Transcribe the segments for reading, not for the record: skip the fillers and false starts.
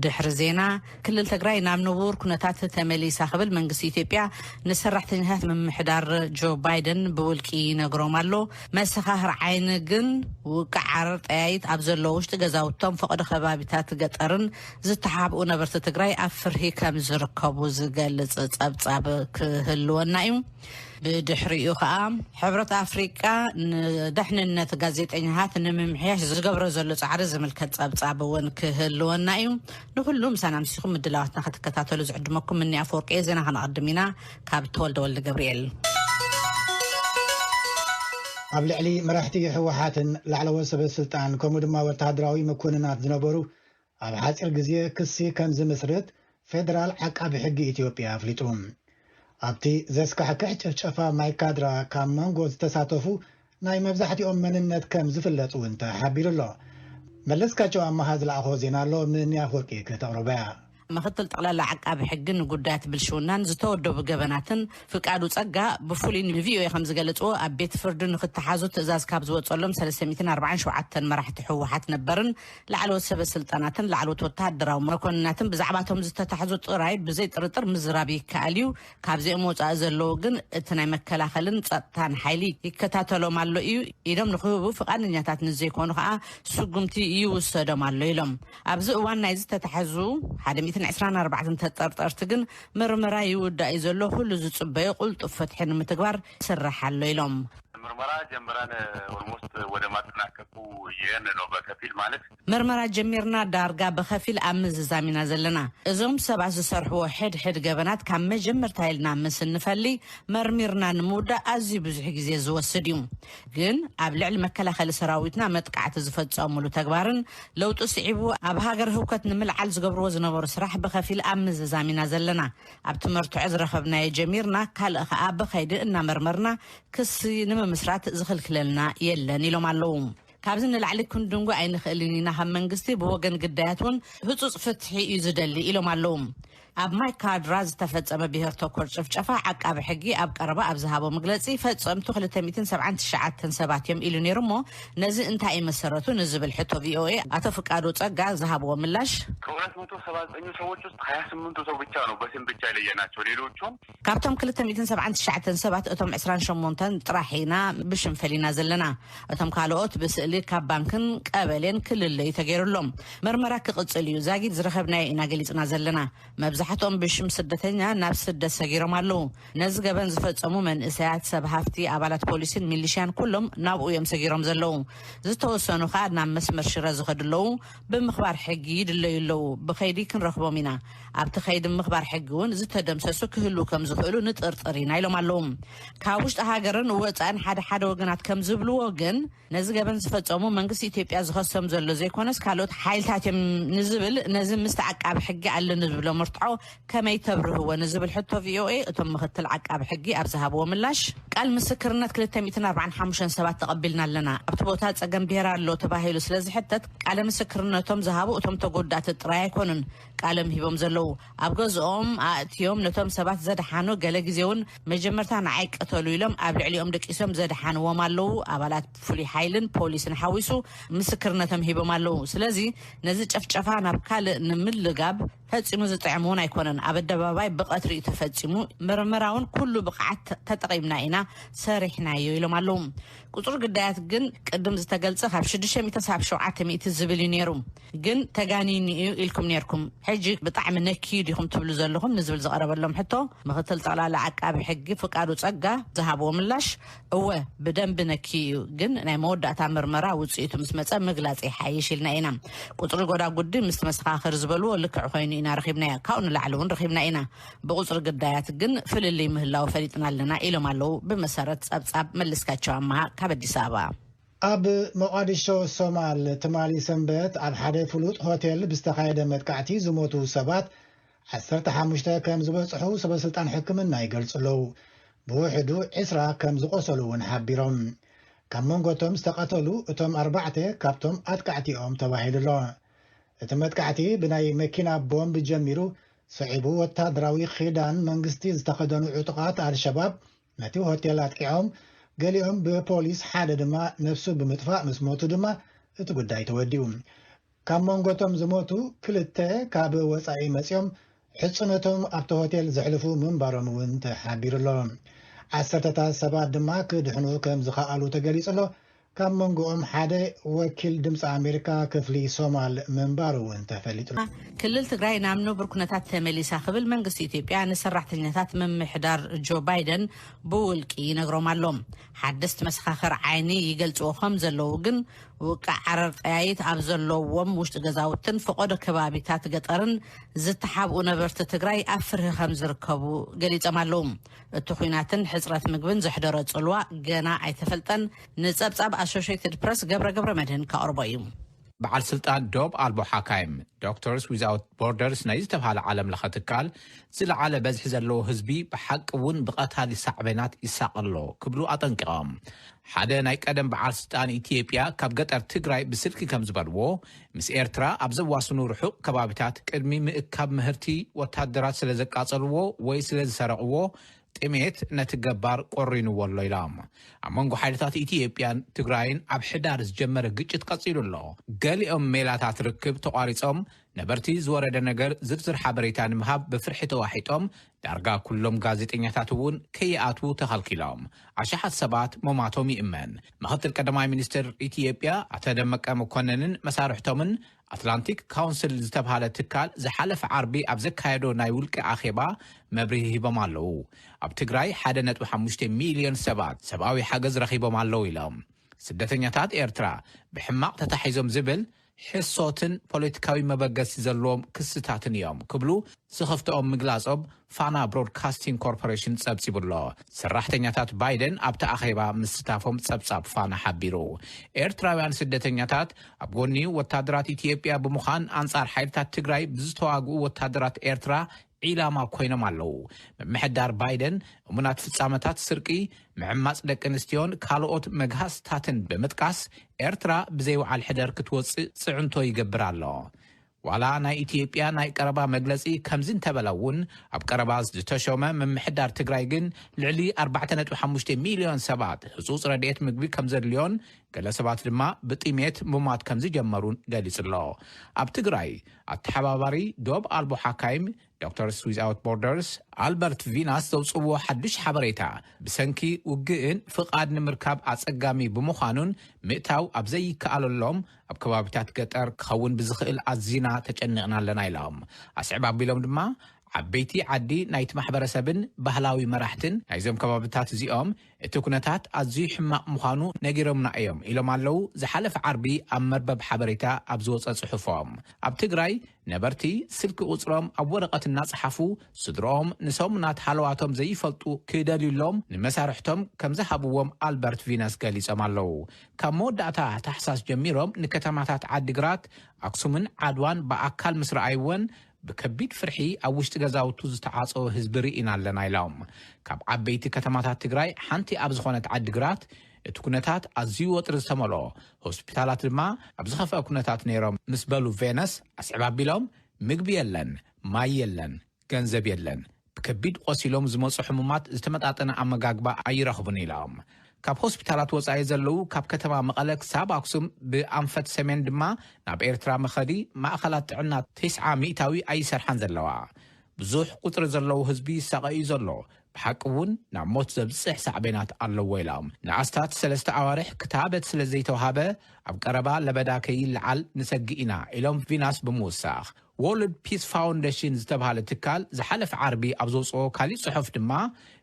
ድሕሪ ዜና ክልል ትግራይ ናብ ንቡር ኩነታት ተመሊሳ ክብል መንግስቲ ኢትዮጵያ ንሰራሕተኛታት ምምሕዳር ጆ ባይደን ብውልቂ ነግሮም ኣሎ መሰኻኽር ዓይኒ ግን ውቅዕ ዓረር ጠያይት ኣብ ዘሎ ውሽጢ ገዛውቶም ፈቅዲ ከባቢታት ገጠርን ዝተሓብኡ ነበርቲ ትግራይ ኣብ ፍርሂ ከም ዝርከቡ ዝገልጽ ጸብጻብ ክህልወና እዩ بدحريو خام حبرت أفريقيا دحننا تجازيتينها نمحياش زجبر زلوا عرض ملكت صعب كهلون نايم نقولهم سنة مسيخم الدلات نخت كتاتلو زعد مكم مني أفورك إذا هنقدمينا كابتول دول جبريل قبل علي مرحتي حوحات لعلو سبب السلطان كمود ما وتهدراوي مكونات زنبرو على حاصل جزية كسي كم زمسرت فدرال عقاب حق إثيوبيا فليتوم أبتي زسكا حكيت شفا ماي كادرا كام مانغوز تساتوفو ناي مبزحتي مننت كم زفلت وانت حبير الله ملسكا جو أما هذا الأخو زينا لو من يافوركي كتغرباء مختل تقلال عقاب حقن قدات بالشونان زتودو بجبناتن فقادو صقا بفولين الفيديو يخمز قالتو ابيت فردن خطحازو تزاز كابز وصلهم 347 مراحل حوحات نبرن لعلو سب السلطناتن لعلو وتادراو مكوناتن بزعباتهم زتتحازو طراي بزي طرطر مزرابي كاليو كابزي موصا زلو كن اتناي مكلاخلن صطان حيلي يكتاتلو مالو يدم نخبو فقاننياتات نزي كونو خا سغمتي يوسدو مالو يلم ابزو وان نايز تتحازو حدمي 24 تطرطرتكن مرمرا يودا يزلو كل زصبي قلط فتحن متغبر سرحالو يلوم مرمرا جمران ولمست ودا ما تناكفو ين نو بكفيل مالك مرمرا جميرنا دارغا بخفيل امز زامينا زلنا ازوم سبع زسرحو حد جبنات كم مجمر تايلنا مسنفلي مرميرنا نمودا ازي بزح غزي زوسديو ግን ኣብ ልዕሊ መከላኸሊ ሰራዊትና መጥቃዕቲ ዝፈጸሙሉ ተግባርን ለውጥ ጽዒቡ ኣብ ሃገር ህውከት ንምልዓል ዝገብርዎ ዝነበሩ ስራሕ ብኸፊል ኣብ ምዝዛሚና ዘለና ኣብ ትምህርቱ ዝረኸብና የጀሚርና ካልእ ኸኣ ብኸይዲ እናመርመርና ክሲ ንምምስራት ዝኽልክለልና የለን ኢሎም ኣለዉ ካብዚ ንላዕሊ ክንድንጎ ኣይንኽእልን ኢና ከም መንግስቲ ብወገን ግዳያት እውን ህፁፅ ፍትሒ እዩ ዝደሊ ኢሎም ኣለዉ ኣብ ማይ ካድራዝ ተፈጸመ ብሄር ተኮር ጭፍጨፋ ዓቃብ ሕጊ ኣብ ቀረባ ኣብ ዝሃቦ መግለጺ ፈጸምቱ 279 ሰባት እዮም ኢሉ ነይሩሞ ነዚ እንታይ መሰረቱ ንዝብል ሕቶ ቪኦኤ ኣቶ ፍቃዱ ጸጋ ዝሃቦ ምላሽ 279 ሰዎች ውስጥ 28 ሰው ብቻ ነው በስም ብቻ ይለየናቸው ሌሎቹም ካብቶም 279 ሰባት እቶም 28 ጥራሒና ብሽንፈሊና ዘለና እቶም ካልኦት ብስእሊ ካብ ባንክን ቀበሌን ክልለይ ተገይሩሎም መርመራ ክቅጽል እዩ ዛጊድ ዝረኸብናይ ኢና ገሊጽና ዘለና مبزحتهم بشم سدتنا نفس الدساجيرهم علو نزجبن زفتسمو من إساعات سبهافتي عبالات بوليسين ميليشان كلهم نابو يمسجيرهم زلو زتوسانو خادنا مسمر شراز خدلو بمخبار حجيد اللي يلو بخيدي كن رخبو منا عبتخيد مخبار حجون زتدم سسك هلو كم زفلو نتقرطرين عيلهم علوم كاوشت هاجرن وقتان حد وجنات كم زبلو وجن نزجبن زفتسمو منقص إثيوبيا زخصم زلو زي كونس كالوت حيل تاتم نزبل نزم مستعقب حجي على نزبلو مرتعو كما يتبره هو نزبل حتى فيوئي اتم مختل عقاب حقي ابزهاب وملاش قال مسكرنات 245 سبات تقبلنا لنا ابتبوتات صقم بيرا لو تباهيلو سلازي حتت قال مسكرناتهم ذهبوا اتم تغودات طراي كونن قالم هيبم زلو ابغزኦም اتيوم نتم سبات زدحانو ገለ ጊዜውን መጀመርታ ናይቅ ተሉይሎም ኣብ ልዕሊኦም ደቂሶም ዘድሓንዎም ኣለው ኣባላት ፍሊ ሓይልን ፖሊስን ሓዊሱ ምስክርነቶም ሂቦም ኣለው ስለዚ ነዚ ጨፍጨፋ ናብ ካልእ ንምልጋብ ፈጽሙ ዝጥዕሙን ኣይኮነን ኣብ ኣደባባይ ብቐትሪ ተፈጽሙ ምርመራውን ኩሉ ብቕዓት ተጠቂምና ኢና ሰሪሕናዮ ኢሎም ኣለው ቁጥር ግዳያት ግን ቅድም ዝተገልጸ ካብ 677 ዝብል ነይሩ ግን ተጋኒኒ ኢልኩም ነርኩም ሕጂ ብጣዕሚ ነኪድ ኢኹም ትብሉ ዘለኹም ንዝብል ዝቐረበሎም ሕቶ ምክትል ጠቅላላ ዓቃቢ ሕጊ ፍቃዱ ጸጋ ዝሃቦ ምላሽ እወ ብደንብ ነኪዩ ግን ናይ መወዳእታ ምርመራ ውጽኢቱ ምስ መጸ ምግላጽ ይሓይሽ ኢልና ኢና ቁጥሪ ጎዳ ጉዲ ምስ መስኻኽር ዝበልዎ ልክዕ ኮይኑ ኢና ረኺብና ካውን ላዕለውን ረኺብና ኢና ብቁጥሪ ግዳያት ግን ፍልሊ ምህላው ፈሊጥና ኣለና ኢሎም ኣለው ብመሰረት ጸብጻብ መልስካቸው ኣማ ካብ አዲስ አበባ ኣብ መቃዲሾ ሶማል ተማሊ ሰንበት ኣብ ሓደ ፍሉጥ ሆቴል ብዝተኻየደ መጥቃዕቲ ዝሞቱ ሰባት 15 ከም ዝበጽሑ ሰበስልጣን ሕክምና ይገልጽለው ብውሕዱ 20 ከም ዝቆሰሉ እውን ሓቢሮም ካብ መንጎቶም ዝተቐተሉ እቶም 4 ካብቶም ኣጥቃዕቲኦም ተባሂሉሎ እቲ መጥቃዕቲ ብናይ መኪና ቦምብ ጀሚሩ ሰዒቡ ወታደራዊ ኺዳን መንግስቲ ዝተኸደኑ ዕጡቃት አልሸባብ ነቲ ሆቴል ኣጥቂዖም ገሊኦም ብፖሊስ ሓደ ድማ ነፍሱ ብምጥፋእ ምስ ሞቱ ድማ እቲ ጉዳይ ተወዲኡ ካብ መንጎቶም ዝሞቱ ክልተ ካብ ወፃኢ መፅኦም ሕጽነቶም ኣብቲ ሆቴል ዘሕልፉ ምንባሮም እውን ተሓቢሩሎም ዓሰርተታት ሰባት ድማ ክድሕኑ ከም ዝኸኣሉ ተገሊጹሎ ካብ መንጎኦም ሓደ ወኪል ድምፂ ኣሜሪካ ክፍሊ ሶማል ምንባሩ እውን ተፈሊጡ ክልል ትግራይ ናብ ንቡር ኩነታት ተመሊሳ ክብል መንግስቲ ኢትዮጵያ ንሰራሕተኛታት ምምሕዳር ጆ ባይደን ብውልቂ ይነግሮም ኣሎም ሓድስቲ መሰኻኽር ዓይኒ ይገልጽዎ ከም ዘለዉ ግን ውቃዕ ዓረር ጠያይት ኣብ ዘለዎም ውሽጢ ገዛውትን ፈቆዶ ከባቢታት ገጠርን ዝተሓብኡ ነበርቲ ትግራይ ኣብ ፍርሂ ከም ዝርከቡ ገሊፆም ኣለዉ እቲ ኩናትን ሕፅረት ምግብን ዘሕደረ ጽልዋ ገና ኣይተፈልጠን ንጸብጻብ ኣሶሺየትድ ፕረስ ገብረ መድህን ካቅርቦ እዩ በዓል ስልጣን ዶብ ኣልቦ ሓካይም ዶክተርስ ዊዛውት ቦርደርስ ናይ ዝተባሃለ ዓለም ለኸ ትካል ዝለዓለ በዝሒ ዘለዎ ህዝቢ ብሓቂ እውን ብቐታሊ ሳዕበናት ይሳቀሎ ክብሉ ኣጠንቂቖም ሓደ ናይ ቀደም በዓል ስልጣን ኢትዮጵያ ካብ ገጠር ትግራይ ብስልኪ ከም ዝበልዎ ምስ ኤርትራ ኣብ ዘዋስኑ ርሑቕ ከባቢታት ቅድሚ ምእካብ ምህርቲ ወታደራት ስለ ዘቃጸልዎ ወይ ስለ ዝሰረቕዎ ጥሜት ነቲ ገባር ቆሪንዎ ኣሎ ኢሎም ኣብ መንጎ ሓይልታት ኢትዮጵያን ትግራይን ኣብ ሕዳር ዝጀመረ ግጭት ቀፂሉ ኣሎ ገሊኦም ሜላታት ርክብ ተቋሪፆም ነበርቲ ዝወረደ ነገር ዝርዝር ሓበሬታ ንምሃብ ብፍርሒ ተዋሒጦም ዳርጋ ኩሎም ጋዜጠኛታት እውን ከይኣትዉ ተኸልኪሎም ኣሽሓት ሰባት መማቶም ይእመን ምክትል ቀዳማይ ሚኒስትር ኢትዮጵያ ኣቶ ደመቀ መኮነንን መሳርሕቶምን አትላንቲክ ካውንስል ዝተባሃለ ትካል ዝሓለፈ ዓርቢ ኣብ ዘካየዶ ናይ ውልቂ ኣኼባ መብርሂ ሂቦም ኣለዉ ኣብ ትግራይ 1.5 ሚልዮን ሰባት ሰብኣዊ ሓገዝ ረኺቦም ኣለዉ ኢሎም ስደተኛታት ኤርትራ ብሕማቕ ተታሒዞም ዝብል ሕሶትን ፖለቲካዊ መበገሲ ዘለዎም ክስታትን እዮም ክብሉ ዝኸፍትኦም ምግላጾም ፋና ብሮድካስቲንግ ኮርፖሬሽን ጸብጺቡሎ ሰራሕተኛታት ባይደን ኣብቲ ኣኼባ ምስታፎም ጸብጻብ ፋና ሓቢሩ ኤርትራውያን ስደተኛታት ኣብ ጎኒ ወታደራት ኢትዮጵያ ብምዃን አንጻር ሓይልታት ትግራይ ብዝተዋግኡ ወታደራት ኤርትራ ኢላማ ኮይኖም ኣለዉ ምምሕዳር ባይደን እሙናት ፍጻመታት ስርቂ ምዕማጽ ደቂ ኣንስትዮን ካልኦት መግሃስታትን ብምጥቃስ ኤርትራ ብዘይወዓል ሕደር ክትወፅእ ጽዕንቶ ይገብር ኣሎ ዋላ ናይ ኢትዮጵያ ናይ ቀረባ መግለጺ ከምዚ እንተበለውን ኣብ ቀረባ ዝተሾመ ምምሕዳር ትግራይ ግን ልዕሊ 4.5 ሚልዮን ሰባት ህጹጽ ረድኤት ምግቢ ከም ዘድልዮን ገለ ሰባት ድማ ብጥሜት ምሟት ከም ዝጀመሩን ገሊጹሎ ኣብ ትግራይ ኣተሓባባሪ ዶብ ኣልቦ ሓካይም ዶክተርስ ዊዛውት ቦርደርስ ኣልበርት ቪናስ ዘውፅዎ ሓድሽ ሓበሬታ ብሰንኪ ውግእን ፍቓድ ንምርካብ ኣጸጋሚ ብምዃኑን ምእታው ኣብ ዘይከኣለሎም ኣብ ከባቢታት ገጠር ክኸውን ብዝኽእል ኣዝና ተጨኒቕና ኣለና ኢሎም ኣስዕብ ኣቢሎም ድማ ዓበይቲ ዓዲ ናይቲ ማሕበረሰብን ባህላዊ መራሕትን ናይዞም ከባቢታት እዚኦም እቲ ኩነታት ኣዝዩ ሕማቕ ምዃኑ ነጊሮምና እዮም ኢሎም ኣለዉ ዝሓለፈ ዓርቢ ኣብ መርበብ ሓበሬታ ኣብ ዝወፀ ጽሑፎም ኣብ ትግራይ ነበርቲ ስልኪ ቁጽሮም ኣብ ወረቐት እናጽሓፉ ስድሮኦም ንሰሙናት ሃለዋቶም ዘይፈልጡ ክደልዩሎም ንመሳርሕቶም ከም ዝሃብዎም ኣልበርት ቪነስ ገሊፆም ኣለዉ ካብ መወዳእታ ታሕሳስ ጀሚሮም ንከተማታት ዓዲግራት ኣክሱምን ዓድዋን ብኣካል ምስ ረኣይወን ብከቢድ ፍርሒ ኣብ ውሽጢ ገዛውቱ ዝተዓፀወ ህዝቢ ርኢና ኣለና ኢሎም ካብ ዓበይቲ ከተማታት ትግራይ ሓንቲ ኣብ ዝኾነት ዓዲግራት እቲ ኩነታት ኣዝዩ ወጥሪ ዝተመልኦ ሆስፒታላት ድማ ኣብ ዝኸፍአ ኩነታት ነይሮም ምስ በሉ ቬነስ ኣስዕብ ኣቢሎም ምግቢ የለን ማይ የለን ገንዘብ የለን ብከቢድ ቆሲሎም ዝመፁ ሕሙማት ዝተመጣጠነ ኣመጋግባ ኣይረኽቡን ኢሎም ካብ ሆስፒታላት ወፃኢ ዘለዉ ካብ ከተማ መቐለ ክሳብ ኣክሱም ብኣንፈት ሰሜን ድማ ናብ ኤርትራ መኸዲ ማእኸላት ጥዕና 900 ኣይሰርሓን ዘለዋ ብዙሕ ቁጥሪ ዘለዉ ህዝቢ ይሳቀዩ ዘሎ ብሓቂ እውን ናብ ሞት ዘብፅሕ ሳዕቤናት ኣለዎ ኢሎም ንኣስታት 3 ኣዋርሕ ክታበት ስለ ዘይተዋሃበ ኣብ ቀረባ ለበዳ ከይልዓል ንሰጊ ኢና ኢሎም ቪናስ ብምውሳኽ ወርልድ ፒስ ፋውንዴሽን ዝተባሃለ ትካል ዝሓለፈ ዓርቢ ኣብ ዘውፅኦ ካሊእ ጽሑፍ ድማ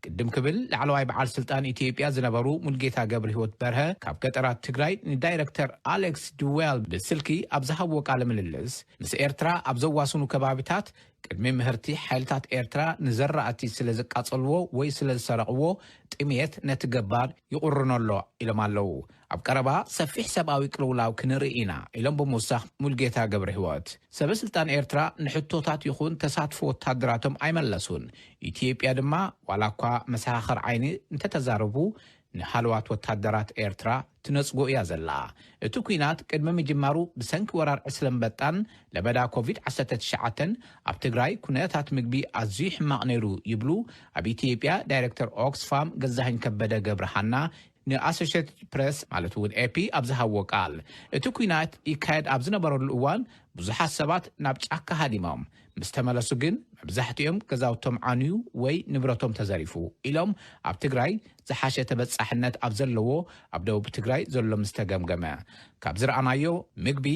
ቅድም ክብል ላዕለዋይ በዓል ስልጣን ኢትዮጵያ ዝነበሩ ሙልጌታ ገብረ ህይወት በርሀ ካብ ገጠራት ትግራይ ንዳይሬክተር ኣሌክስ ዱዌል ብስልኪ ኣብ ዝሃብዎ ቃለ ምልልስ ምስ ኤርትራ ኣብ ዘዋስኑ ከባቢታት ቅድሚ ምህርቲ ሓይልታት ኤርትራ ንዘራእቲ ስለ ዘቃጸልዎ ወይ ስለ ዝሰረቕዎ ጥሜት ነቲ ገባር ይቁርነሎ ኢሎም ኣለዉ ኣብ ቀረባ ሰፊሕ ሰብኣዊ ቅልውላው ክንርኢ ኢና ኢሎም ብምውሳኽ ሙልጌታ ገብረ ህይወት ሰበስልጣን ኤርትራ ንሕቶታት ይኹን ተሳትፎ ወታደራቶም ኣይመለሱን ኢትዮጵያ ድማ ዋላ እኳ መሰኻኽር ዓይኒ እንተተዛረቡ ንሃልዋት ወታደራት ኤርትራ ትነጽጎ እያ ዘላ እቲ ኩናት ቅድሚ ምጅማሩ ብሰንኪ ወራር ዕስለምበጣን ለበዳ ኮቪድ-19 ኣብ ትግራይ ኩነታት ምግቢ ኣዝዩ ሕማቕ ነይሩ ይብሉ ኣብ ኢትዮጵያ ዳይሬክተር ኦክስፋም ገዛኸኝ ከበደ ገብረሃና ንኣሶሽየትድ ፕሬስ ማለት እውን ኤፒ ኣብ ዝሃቦ ቃል እቲ ኩናት ይካየድ ኣብ ዝነበረሉ እዋን ብዙሓት ሰባት ናብ ጫካ ሃዲሞም ምስ ተመለሱ ግን መብዛሕትኦም ገዛውቶም ዓንዩ ወይ ንብረቶም ተዘሪፉ ኢሎም ኣብ ትግራይ ዝሓሸ ተበጻሕነት ኣብ ዘለዎ ኣብ ደቡብ ትግራይ ዘሎ ምስ ተገምገመ ካብ ዝረኣናዮ ምግቢ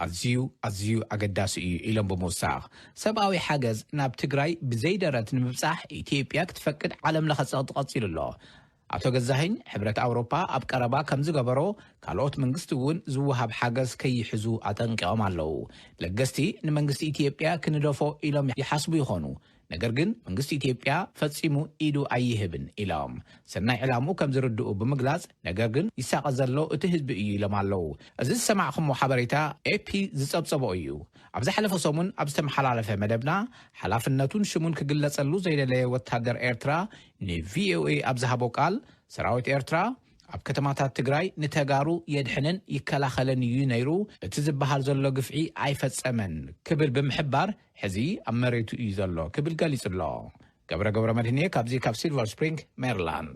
ኣዝዩ ኣገዳሲ እዩ ኢሎም ብምውሳኽ ሰብኣዊ ሓገዝ ናብ ትግራይ ብዘይደረት ንምብጻሕ ኢትዮጵያ ክትፈቅድ ዓለም ለኸ ትቐፂሉ ኣሎ ኣቶ ገዛህኝ ሕብረት ኣውሮፓ ኣብ ቀረባ ከም ዝገበሮ ካልኦት መንግስቲ እውን ዝውሃብ ሓገዝ ከይሕዙ ኣጠንቂቖም ኣለዉ ለገስቲ ንመንግስቲ ኢትዮጵያ ክንደፎ ኢሎም ይሓስቡ ይኾኑ ነገር ግን መንግስቲ ኢትዮጵያ ፈጺሙ ኢዱ ኣይህብን ኢሎም ሰናይ ዕላሙ ከም ዝርድኡ ብምግላጽ ነገር ግን ይሳቀ ዘሎ እቲ ህዝቢ እዩ ኢሎም ኣለዉ እዚ ዝሰማዕኹሞ ሓበሬታ ኤፒ ዝጸብጸቦ እዩ ኣብ ዝሓለፈ ሰሙን ኣብ ዝተመሓላለፈ መደብና ሓላፍነቱን ሽሙን ክግለጸሉ ዘይደለየ ወታደር ኤርትራ ንቪኦኤ ኣብ ዝሃቦ ቃል ሰራዊት ኤርትራ ኣብ ከተማታት ትግራይ ንተጋሩ የድሕንን ይከላኸለን እዩ ነይሩ እቲ ዝበሃል ዘሎ ግፍዒ ኣይፈጸመን ክብል ብምሕባር ሕዚ ኣብ መሬቱ እዩ ዘሎ ክብል ገሊጹ ኣሎ ገብረ መድህንየ ካብዚ ካብ ሲልቨር ስፕሪንግ ሜሪላንድ